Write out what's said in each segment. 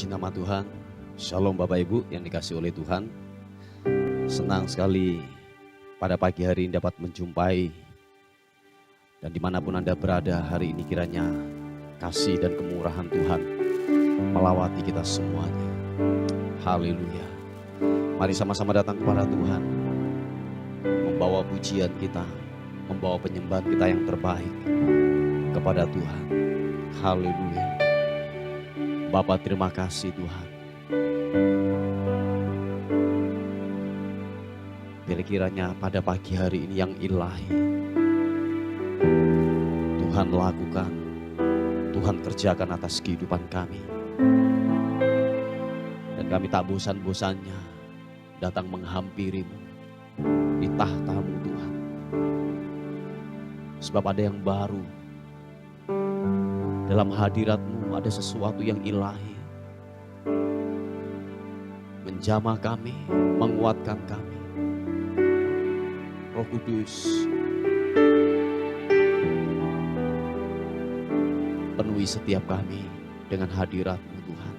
Puji nama Tuhan. Shalom Bapak Ibu yang dikasihi oleh Tuhan. Senang sekali pada pagi hari ini dapat menjumpai. Dan dimanapun Anda berada hari ini kiranya kasih dan kemurahan Tuhan melawati kita semuanya. Haleluya. Mari sama-sama datang kepada Tuhan. Membawa pujian kita, membawa penyembahan kita yang terbaik kepada Tuhan. Haleluya. Bapak terima kasih Tuhan. Bila kiranya pada pagi hari ini yang ilahi Tuhan lakukan, Tuhan kerjakan atas kehidupan kami. Dan kami tak bosan-bosannya datang menghampirimu di tahtamu Tuhan. Sebab ada yang baru. Dalam hadirat-Mu ada sesuatu yang ilahi. Menjamah kami, menguatkan kami. Roh Kudus, penuhi setiap kami dengan hadirat-Mu Tuhan.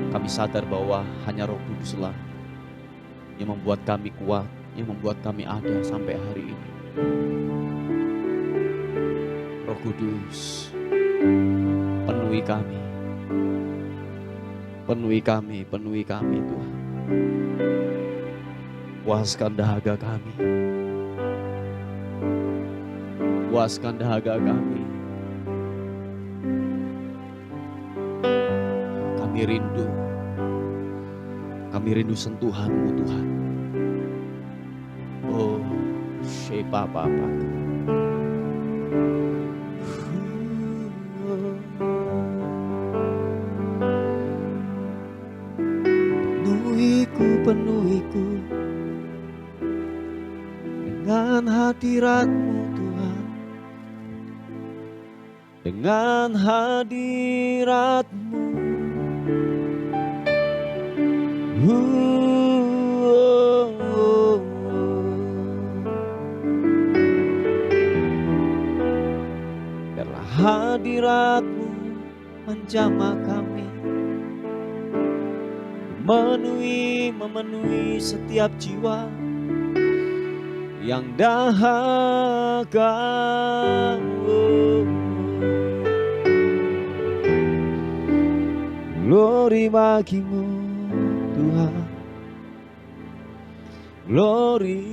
Kami sadar bahwa hanya Roh Kuduslah yang membuat kami kuat, yang membuat kami ada sampai hari ini. Roh Kudus, penuhi kami. Penuhi kami, penuhi kami Tuhan. Puaskan dahaga kami. Puaskan dahaga kami. Kami rindu. Kami rindu sentuhan-Mu Tuhan. Oh, Papa. Penuhiku dengan hadirat-Mu Tuhan, dengan hadirat-Mu. Biarlah hadirat-Mu menjamah kami, memenuhi setiap jiwa yang dahaga. Glory bagi-Mu Tuhan, glory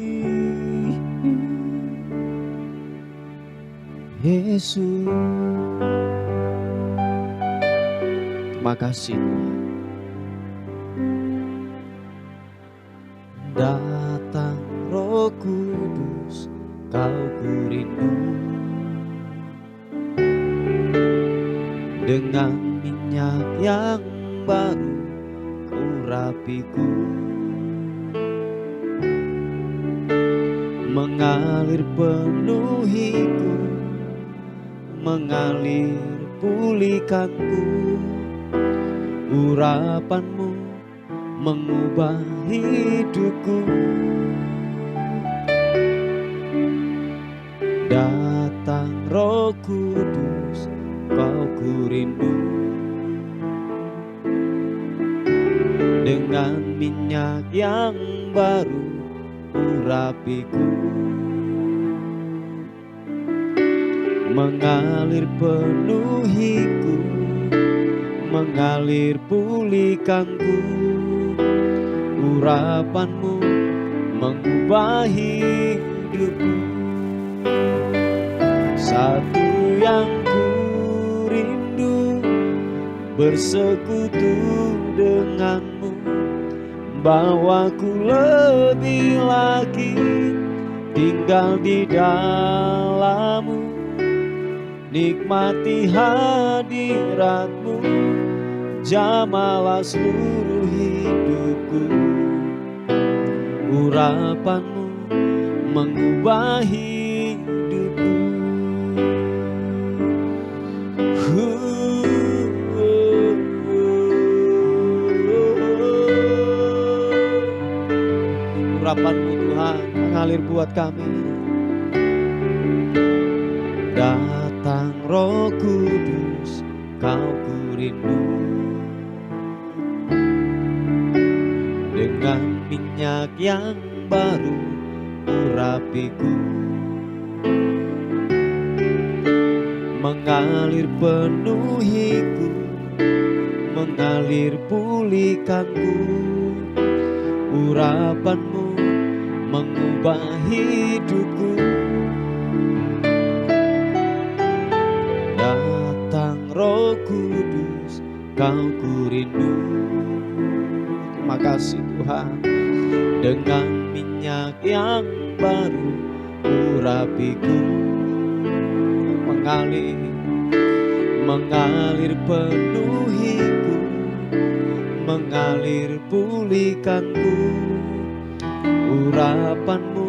Yesus. Terima kasih Tuhan. Datang Roh Kudus, Kau ku rindu. Dengan minyak yang baru Kau urapiku. Mengalir penuhiku, mengalir pulihkanku. Urapan-Mu mengubah hidupku. Datang Roh Kudus, Kau ku rindu. Dengan minyak yang baru urapiku. Mengalir penuhiku, mengalir pulihkanku. Urapan-Mu mengubah hidupku. Satu yang ku rindu, bersekutu dengan-Mu. Bawaku lebih lagi tinggal di dalam-Mu. Nikmati hadirat-Mu, jamalah seluruh hidupku. Urapan-Mu mengubah hidupku. Urapan-Mu Tuhan mengalir buat kami. Datang Datang Roh Kudus, Kau ku rindu. Dengan minyak yang baru urapiku, mengalir penuhiku, mengalir pulihkanku. Urapanmu mengubah hidupku. Datang Roh Kudus, Kau ku rindu. Terima kasih Tuhan. Dengan minyak yang baru urapiku, mengalir penuhiku, mengalir pulihkanku. Urapanmu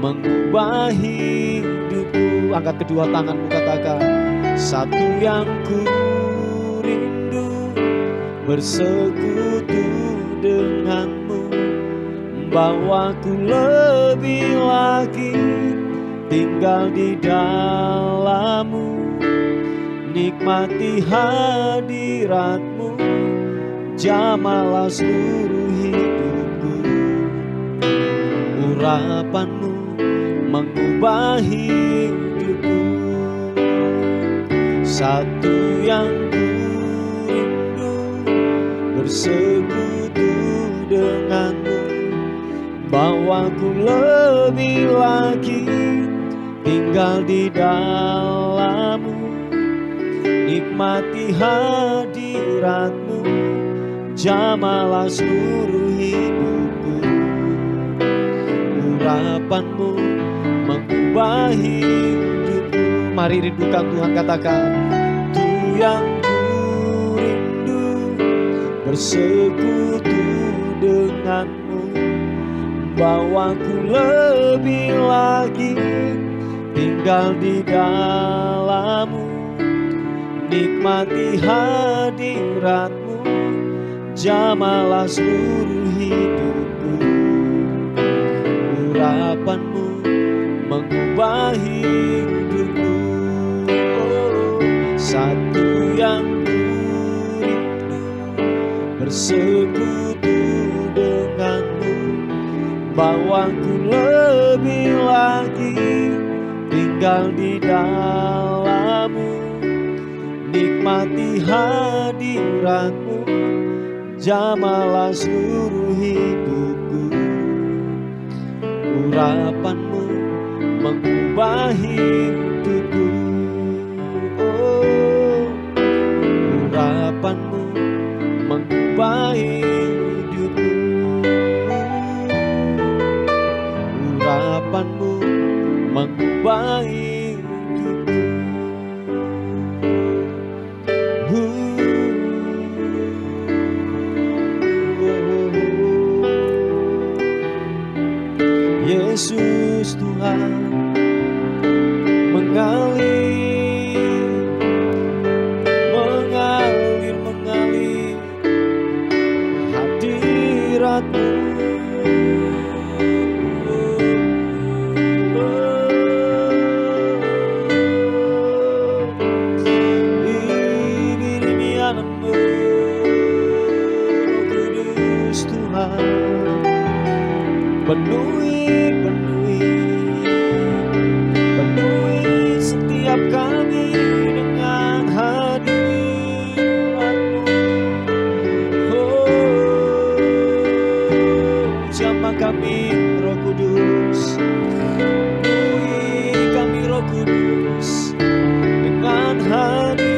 mengubah hidupku. Angkat kedua tanganmu, katakan, satu yang ku rindu, bersekutu denganmu, bawaku lebih lagi tinggal di dalammu. Nikmati hadiratmu, jamalah seluruh hidupku. Urapanmu mengubah hidupku. Satu yang ku rindu, bersekutu denganmu, bawaku lebih lagi tinggal di dalammu. Nikmati hadiratmu, jamalah seluruh hidupku. Urapanmu mengubah hidupku. Mari rindukan Tuhan, katakan, tu yang ku rindu, bersekutu denganmu, bawaku lebih lagi tinggal di dalammu. Nikmati hadiratmu, jamalah seluruh hidupku. Urapanmu mengubah hidupku. Oh, satu yang ku rindu, bersekutu denganmu, bawaku lebih lagi tinggal di dalammu. Nikmati hadiratmu, jamalah seluruh hidupku. Urapanmu mengubah hidupku. Oh, urapanmu mengubah hidupku. Urapanmu mengubah hidupku. Yesus Tuhan, mengalir, mengalir, mengalir hadiratmu. Kudus Tuhan, penuhi setiap kami dengan hadiratmu. Oh, jamah kami Roh Kudus, penuhi kami Roh Kudus dengan hadiratmu.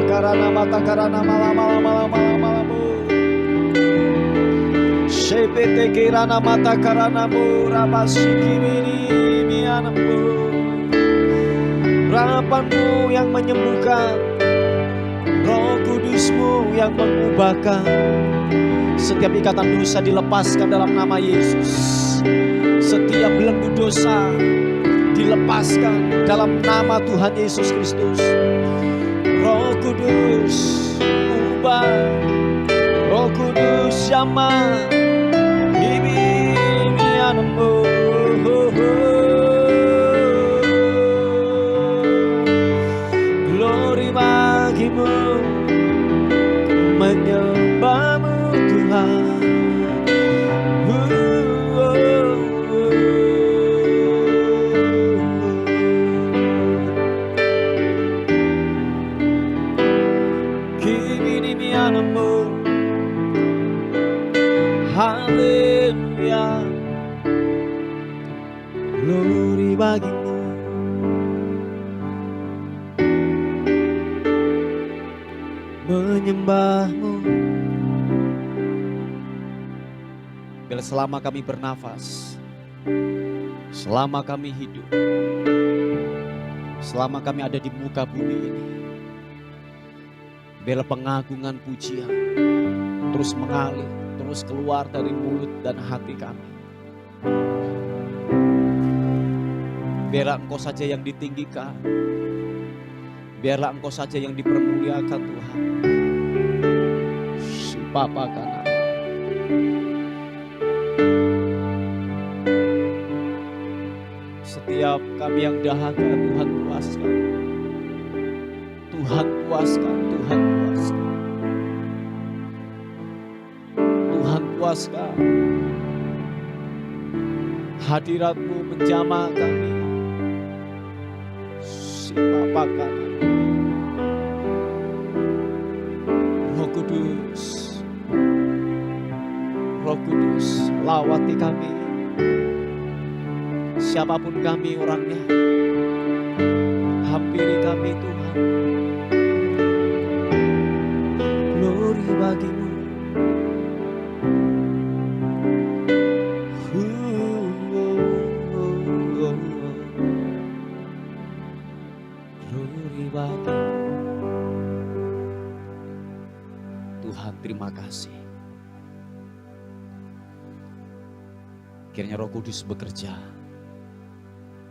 karana mata karana malam. Shepete kirana mata karana mu rabasiki mini mianambu. Harapanmu yang menyembuhkan, Roh Kudusmu yang mengubahkan. Setiap ikatan dosa dilepaskan dalam nama Yesus. Setiap belenggu dosa dilepaskan dalam nama Tuhan Yesus Kristus. Roh Kudus ubah, Roh Kudus sama ini mianambu. Glory bagimu, menyembahmu Tuhan. Kimi mianamu, haleluya. Glory bagimu, menyembahmu. Bila selama kami bernafas, selama kami hidup, selama kami ada di muka bumi ini, bila pengagungan pujian terus mengalir, terus keluar dari mulut dan hati kami. Biarlah Engkau saja yang ditinggikan, biarlah Engkau saja yang dipermuliakan Tuhan. Si Bapa kanan. Setiap kami yang dahaga, Tuhan puaskan. Tuhan puaskan, Tuhan puaskan. Tuhan puaskan. Hadirat-Mu menjamah kami. Si Bapa kanan. Roh Kudus, Roh Kudus, lawati kami. Siapapun kami orangnya, hampiri kami Tuhan. Glory bagimu. Glory bagimu. Tuhan, terima kasih. Kiranya Roh Kudus bekerja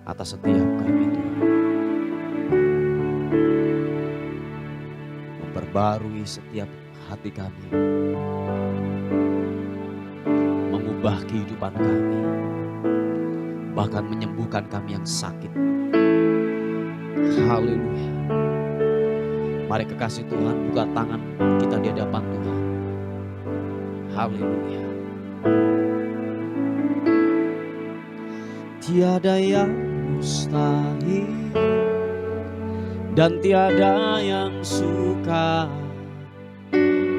atas setiap kami Tuhan. Memperbarui setiap hati kami. Mengubah kehidupan kami. Bahkan menyembuhkan kami yang sakit. Haleluya. Mari kekasih Tuhan, buka tangan kita di hadapan Tuhan. Haleluya. Tiada yang mustahil dan tiada yang suka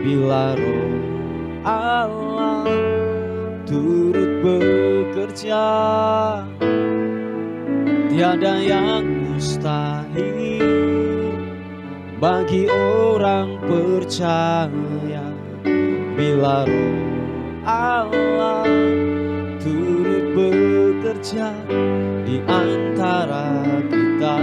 bila Roh Allah turut bekerja. Tiada yang mustahil bagi orang percaya bila Roh Allah turut bekerja di antara kita.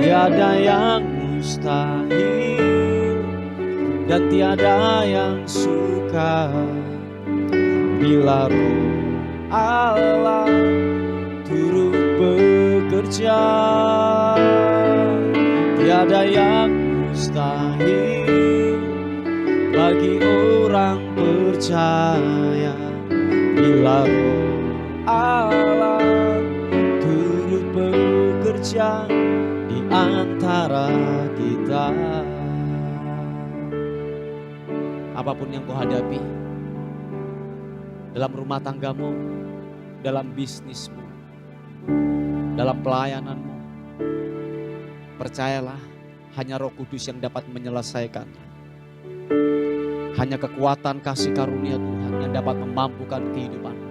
Tiada yang mustahil dan tiada yang suka bila Roh Allah turut bekerja. Tiada yang mustahil bagi orang percaya bila Roh Allah turut bekerja di antara kita. Apapun yang kau hadapi dalam rumah tanggamu, dalam bisnismu, dalam pelayananmu, percayalah hanya Roh Kudus yang dapat menyelesaikannya. Hanya kekuatan kasih karunia Tuhan yang dapat memampukan kehidupanmu.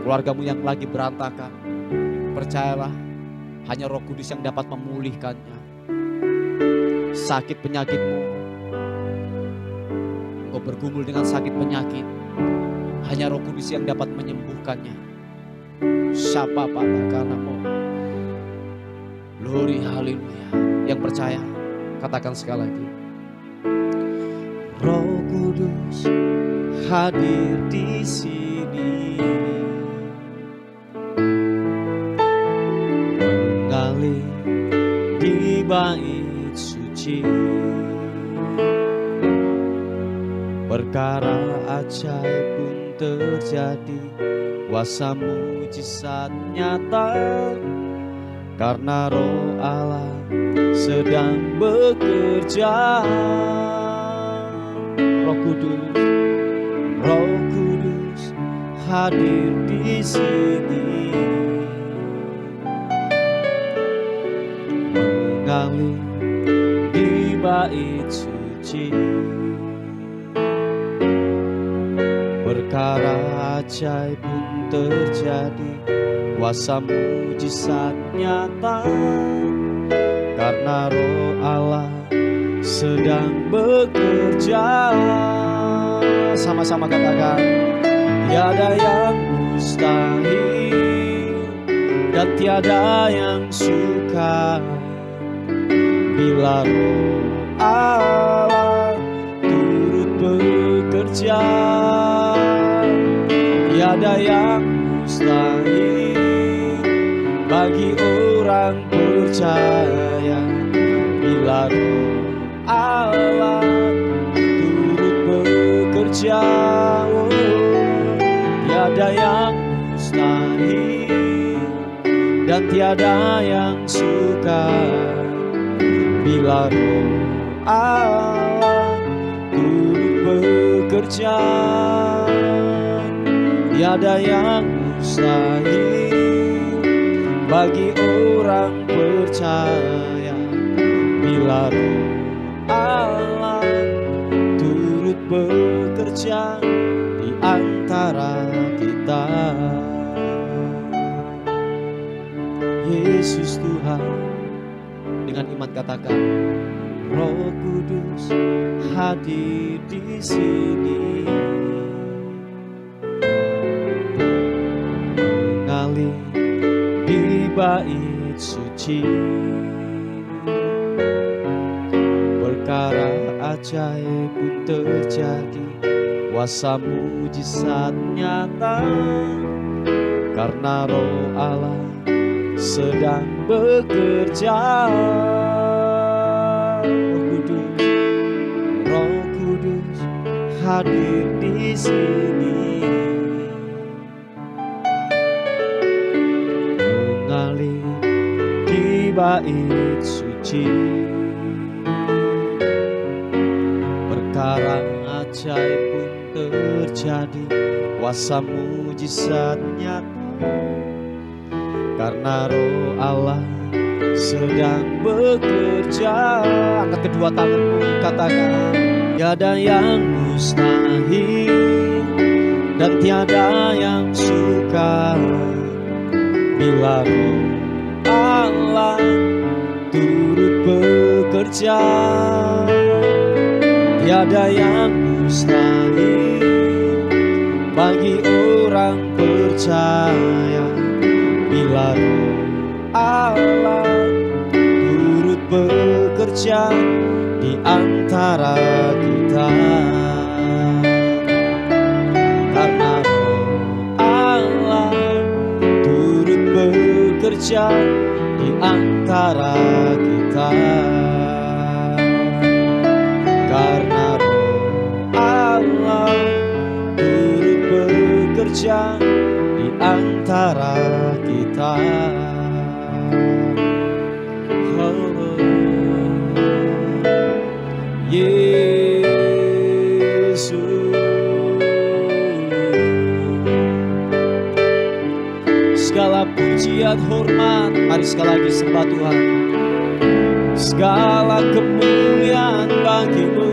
Keluargamu yang lagi berantakan, percayalah Hanya Roh Kudus yang dapat memulihkannya. Sakit penyakitmu, engkau bergumul dengan sakit penyakit, hanya Roh Kudus yang dapat menyembuhkannya. Siapa patahkanmu? Glory, haleluya. Yang percaya, katakan sekali lagi. Roh Kudus hadir di sini, mengalir di bait suci. Perkara ajaib pun terjadi, kuasa mujizat nyata, karena Roh Allah sedang bekerja. Roh Kudus hadir di sini, mengalir di bait suci. Perkara ajaib pun terjadi, kuasa mujizat nyata, karena Roh Allah sedang bekerja. Sama-sama katakan, tiada yang mustahil dan tiada yang sukar bila Roh Allah turut bekerja. Tiada yang mustahil bagi orang percaya bila Roh Allah turut bekerja. Oh, tiada yang mustahil dan tiada yang sukar bila Roh Allah turut bekerja. Tiada yang mustahil bagi orang percaya bila Roh Allah turut bekerja di antara kita. Yesus Tuhan, dengan iman katakan, Roh Kudus hadir di sini, mengalir di bait suci. Perkara ajaib pun terjadi, kuasa mujizat nyata, karena Roh Allah sedang bekerja. Roh Kudus hadir di sini, mengalir di bait suci. Perkara ajaib pun terjadi, kuasa mujizat nyata, karena Roh Allah sedang bekerja. Angkat kedua tanganmu, katakan, tiada yang mustahil dan tiada yang sukar bila Roh Allah turut bekerja. Tiada yang mustahil bagi orang percaya bila Roh Allah turut bekerja di antara kita. Karena Roh Allah turut bekerja di antara kita. Karena Roh Allah turut bekerja di antara kita. Oh, Yesus, segala pujian hormat, mari sekali lagi sembah Tuhan. Segala kemuliaan bagimu,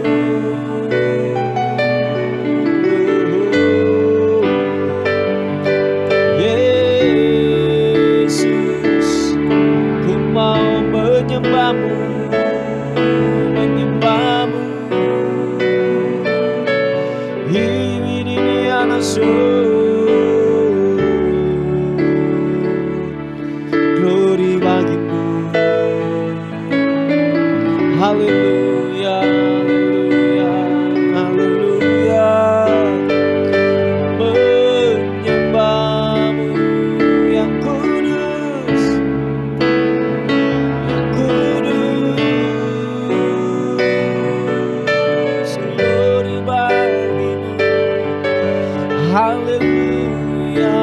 Yesus, ku menyembahmu, menyembahmu. Ini anak glory bagimu. Haleluya, haleluya, haleluya. Menyembahmu yang kudus, yang kudus. Glory bagimu. Haleluya.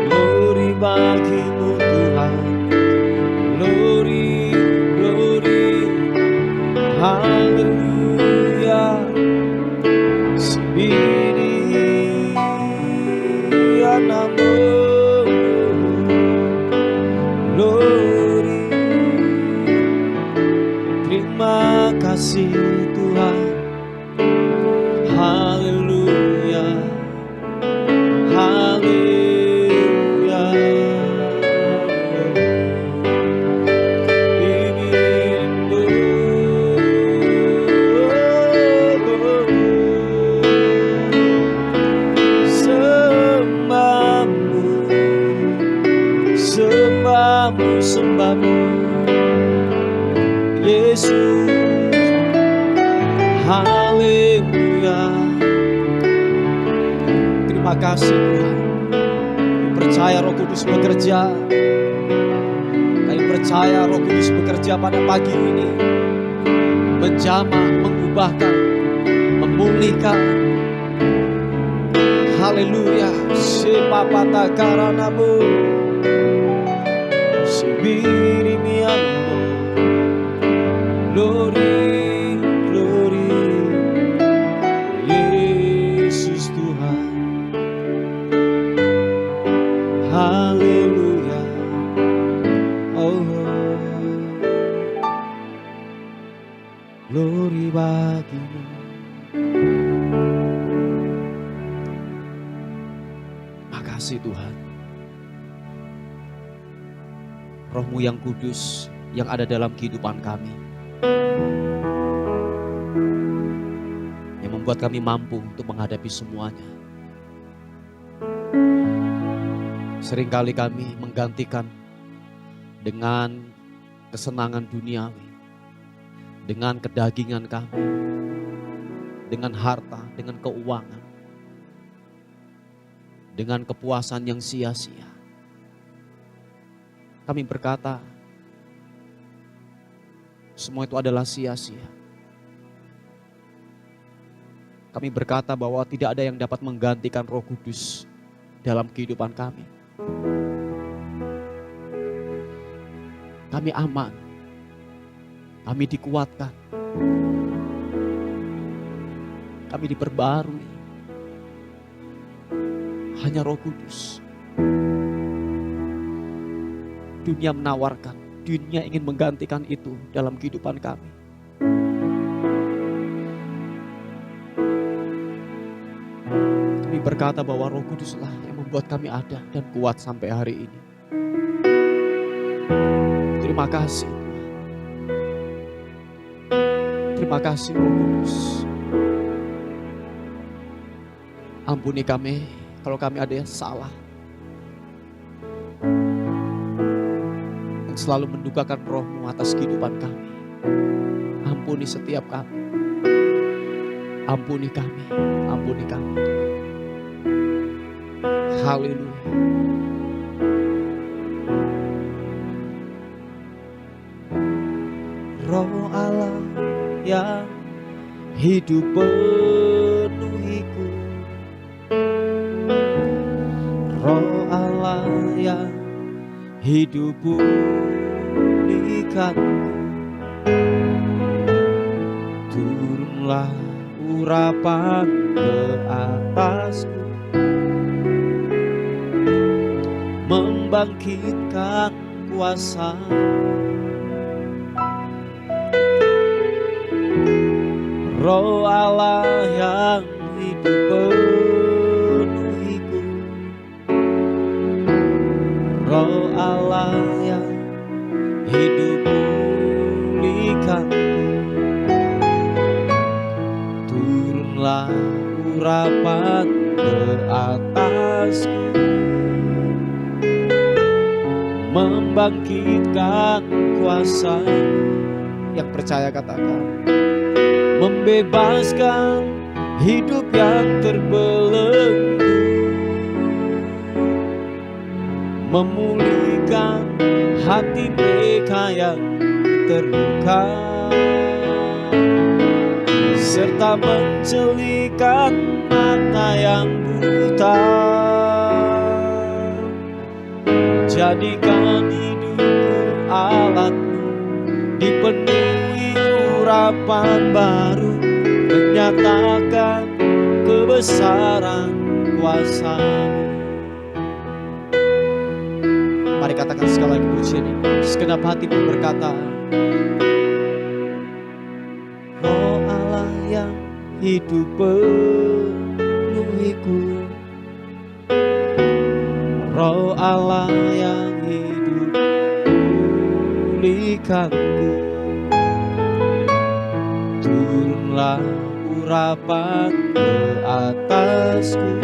Glory bagimu Tuhan. Glory, glory. Haleluya. Sibiri anamu. Glory. Terima kasih Tuhan. Haleluya. Haleluya. Inginku sembahmu, sembahmu, sembahmu Yesus. Haleluya. Terima kasih Tuhan. Kami percaya Roh Kudus bekerja. Kami percaya Roh Kudus bekerja pada pagi ini, menjamah, mengubahkan, memulihkan. Haleluya. Sepapata karanamu, sibirimianmu. Glory, glory, Yesus Tuhan. Haleluya. Oh, glory bagimu. Makasih Tuhan. Roh-Mu yang kudus yang ada dalam kehidupan kami, yang membuat kami mampu untuk menghadapi semuanya. Seringkali kami menggantikan dengan kesenangan duniawi, dengan kedagingan kami, dengan harta, dengan keuangan, dengan kepuasan yang sia-sia. Kami berkata, semua itu adalah sia-sia. Kami berkata bahwa tidak ada yang dapat menggantikan Roh Kudus dalam kehidupan kami. Kami aman, kami dikuatkan, kami diperbarui. Hanya Roh Kudus. Dunia menawarkan, dunia ingin menggantikan itu dalam kehidupan kami. Kami berkata bahwa Roh Kuduslah yang membuat kami ada dan kuat sampai hari ini. Terima kasih. Terima kasih Roh Kudus. Ampuni kami kalau kami ada yang salah, yang selalu mendukakan Roh-Mu atas kehidupan kami. Ampuni setiap kami. Ampuni kami. Ampuni kami. Haleluya. Roh Allah yang hidup penuhiku, Roh Allah yang hidup pulihkanku, turunlah urapan ke atasku, membangkitkan kuasa. Roh Allah yang hidup hidup penuhiku, Roh Allah yang hidup pulihkanku. Turunlah urapan ke atasku, membangkitkan kuasa. Yang percaya katakan, membebaskan hidup yang terbelenggu, memulihkan hati mereka yang terluka, serta mencelikan mata yang buta. Jadikan hidupku alatmu, dipenuhi urapan baru, menyatakan kebesaran kuasa-Mu. Mari katakan sekali lagi pujian ini. Segenap hatimu berkata, Roh Allah yang hidup penuhiku, Roh Allah yang hidup pulihkanku. Turunlah urapan ke atasku,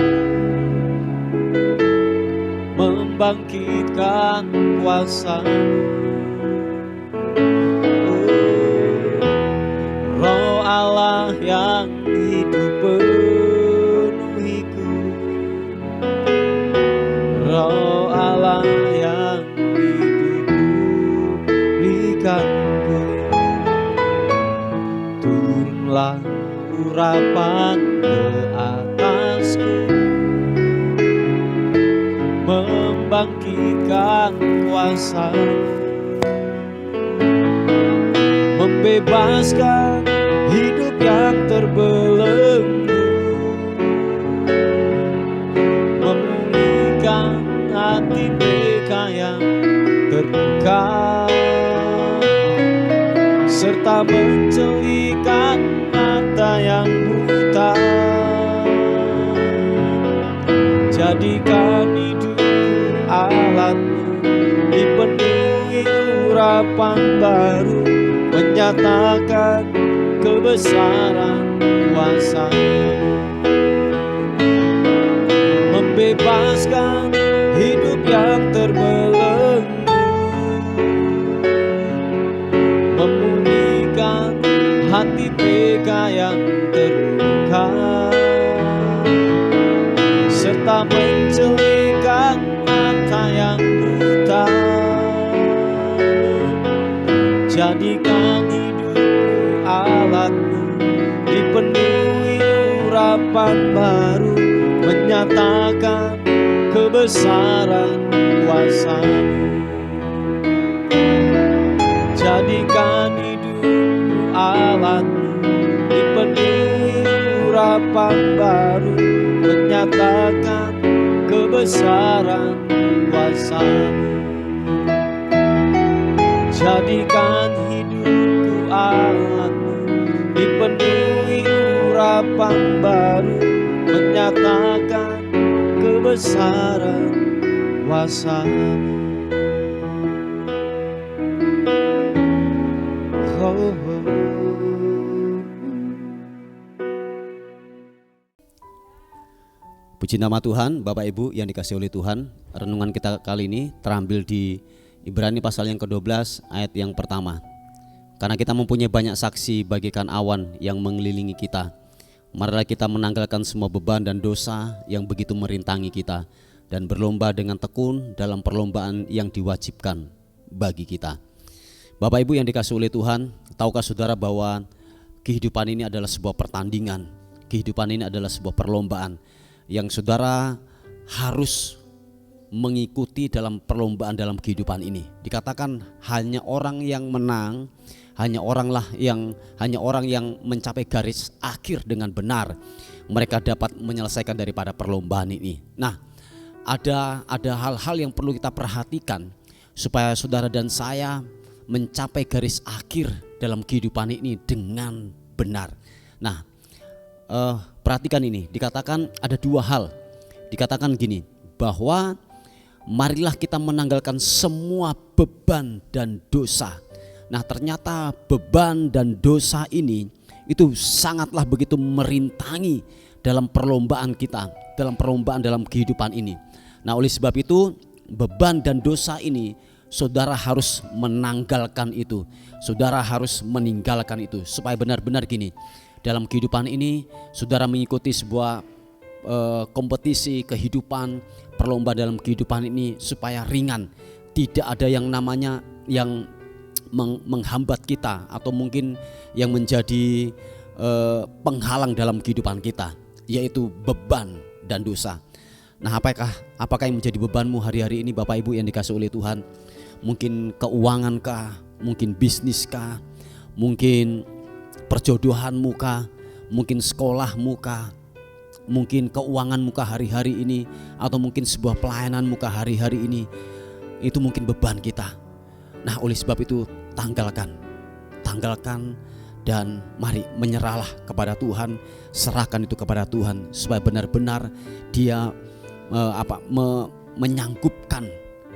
membangkitkan kuasa-Mu. Roh Allah yang hidup penuhiku, Roh Allah yang hidup pulihkanku. Turunlah urapan ke atasku, membangkitkan kuasa-Mu, membebaskan hidup yang terbelenggu, memulihkan hati mereka yang terluka, serta mencelikan mata yang buta. Jadikan hidupku alat-Mu, dipenuhi urapan baru, menyatakan kebesaran kuasa-Mu, membebaskan hidup yang terbelenggu, memulihkan hati mereka yang terluka, serta mencelikan mata yang buta. Jadikan hidupku alat-Mu, dipenuhi urapan baru, menyatakan kebesaran kuasa-Mu. Jadikan hidupku alat-Mu, dipenuhi urapan baru, menyatakan kebesaran kuasa-Mu. Jadikan hidupku alat-Mu, dipenuhi urapan baru, menyatakan kebesaran kuasa-Mu. Puji nama Tuhan, Bapak Ibu yang dikasihi oleh Tuhan. Renungan kita kali ini terambil di Ibrani pasal yang ke-12 ayat yang pertama. Karena kita mempunyai banyak saksi bagaikan awan yang mengelilingi kita, marilah kita menanggalkan semua beban dan dosa yang begitu merintangi kita, dan berlomba dengan tekun dalam perlombaan yang diwajibkan bagi kita. Bapak Ibu yang dikasihi oleh Tuhan, tahukah saudara bahwa kehidupan ini adalah sebuah pertandingan, kehidupan ini adalah sebuah perlombaan yang saudara harus mengikuti dalam perlombaan dalam kehidupan ini. Dikatakan hanya orang yang menang, hanya orang yang mencapai garis akhir dengan benar, mereka dapat menyelesaikan daripada perlombaan ini. Nah, ada hal-hal yang perlu kita perhatikan supaya saudara dan saya mencapai garis akhir dalam kehidupan ini dengan benar. Nah, perhatikan ini, dikatakan ada dua hal. Dikatakan gini, bahwa marilah kita menanggalkan semua beban dan dosa. Nah, ternyata beban dan dosa ini itu sangatlah begitu merintangi dalam perlombaan kita, dalam perlombaan dalam kehidupan ini. Nah, oleh sebab itu beban dan dosa ini saudara harus menanggalkan itu. Saudara harus meninggalkan itu supaya benar-benar gini. Dalam kehidupan ini saudara mengikuti sebuah kompetisi kehidupan, perlombaan dalam kehidupan ini supaya ringan. Tidak ada yang namanya yang menghambat kita atau mungkin yang menjadi penghalang dalam kehidupan kita, yaitu beban dan dosa. Nah, apakah yang menjadi bebanmu hari-hari ini Bapak Ibu yang dikasih oleh Tuhan? Mungkin keuangan kah, mungkin bisnis kah, mungkin perjodohanmu kah, mungkin sekolahmu kah, mungkin keuanganmu kah hari-hari ini, atau mungkin sebuah pelayananmu kah hari-hari ini. Itu mungkin beban kita. Nah, oleh sebab itu tanggalkan dan mari menyerahlah kepada Tuhan, serahkan itu kepada Tuhan supaya benar-benar Dia menyanggupkan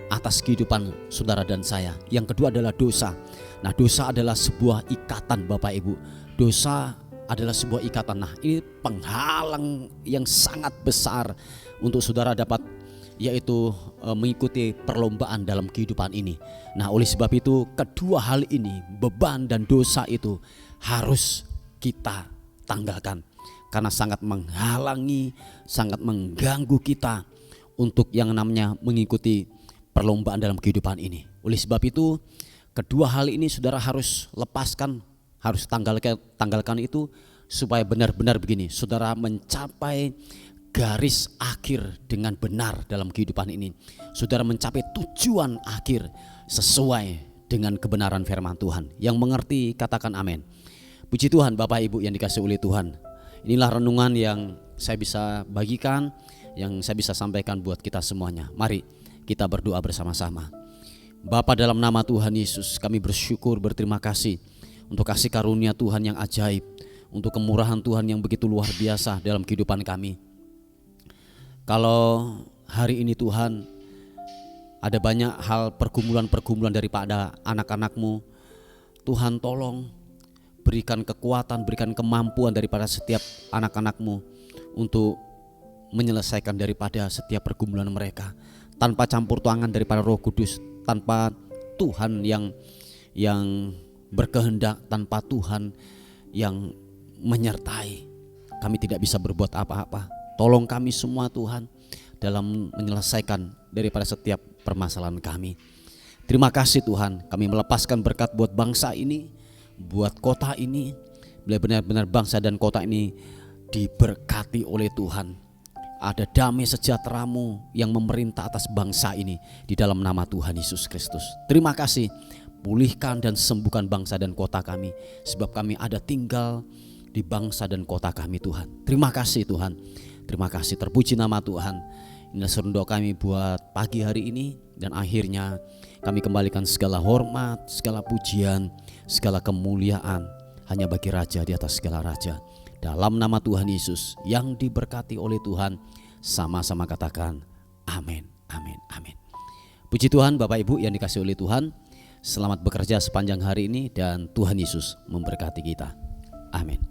atas kehidupan saudara dan saya. Yang kedua adalah dosa. Nah, dosa adalah sebuah ikatan Bapak Ibu. Dosa adalah sebuah ikatan. Nah, ini penghalang yang sangat besar untuk saudara dapat, yaitu mengikuti perlombaan dalam kehidupan ini. Nah, oleh sebab itu kedua hal ini, beban dan dosa itu harus kita tanggalkan, karena sangat menghalangi, sangat mengganggu kita untuk yang namanya mengikuti perlombaan dalam kehidupan ini. Oleh sebab itu kedua hal ini saudara harus lepaskan, harus tanggalkan itu supaya benar-benar begini, saudara mencapai garis akhir dengan benar dalam kehidupan ini. Saudara mencapai tujuan akhir sesuai dengan kebenaran firman Tuhan. Yang mengerti katakan amin. Puji Tuhan Bapak Ibu yang dikasihi oleh Tuhan. Inilah renungan yang saya bisa bagikan, yang saya bisa sampaikan buat kita semuanya. Mari kita berdoa bersama-sama. Bapa, dalam nama Tuhan Yesus, kami bersyukur, berterima kasih untuk kasih karunia Tuhan yang ajaib, untuk kemurahan Tuhan yang begitu luar biasa dalam kehidupan kami. Kalau hari ini Tuhan ada banyak hal pergumulan-pergumulan daripada anak-anak-Mu, Tuhan tolong berikan kekuatan, berikan kemampuan daripada setiap anak-anak-Mu untuk menyelesaikan daripada setiap pergumulan mereka, tanpa campur tangan daripada Roh Kudus, tanpa Tuhan yang berkehendak, tanpa Tuhan yang menyertai, kami tidak bisa berbuat apa-apa. Tolong kami semua Tuhan dalam menyelesaikan daripada setiap permasalahan kami. Terima kasih Tuhan, kami melepaskan berkat buat bangsa ini, buat kota ini. Benar-benar bangsa dan kota ini diberkati oleh Tuhan. Ada damai sejahtera-Mu yang memerintah atas bangsa ini di dalam nama Tuhan Yesus Kristus. Terima kasih, pulihkan dan sembuhkan bangsa dan kota kami, sebab kami ada tinggal di bangsa dan kota kami Tuhan. Terima kasih Tuhan. Terima kasih, terpuji nama Tuhan. Inilah seru doa kami buat pagi hari ini, dan akhirnya kami kembalikan segala hormat, segala pujian, segala kemuliaan hanya bagi Raja di atas segala raja. Dalam nama Tuhan Yesus yang diberkati oleh Tuhan, sama-sama katakan amin, amin, amin. Puji Tuhan Bapak Ibu yang dikasihi oleh Tuhan. Selamat bekerja sepanjang hari ini dan Tuhan Yesus memberkati kita. Amin.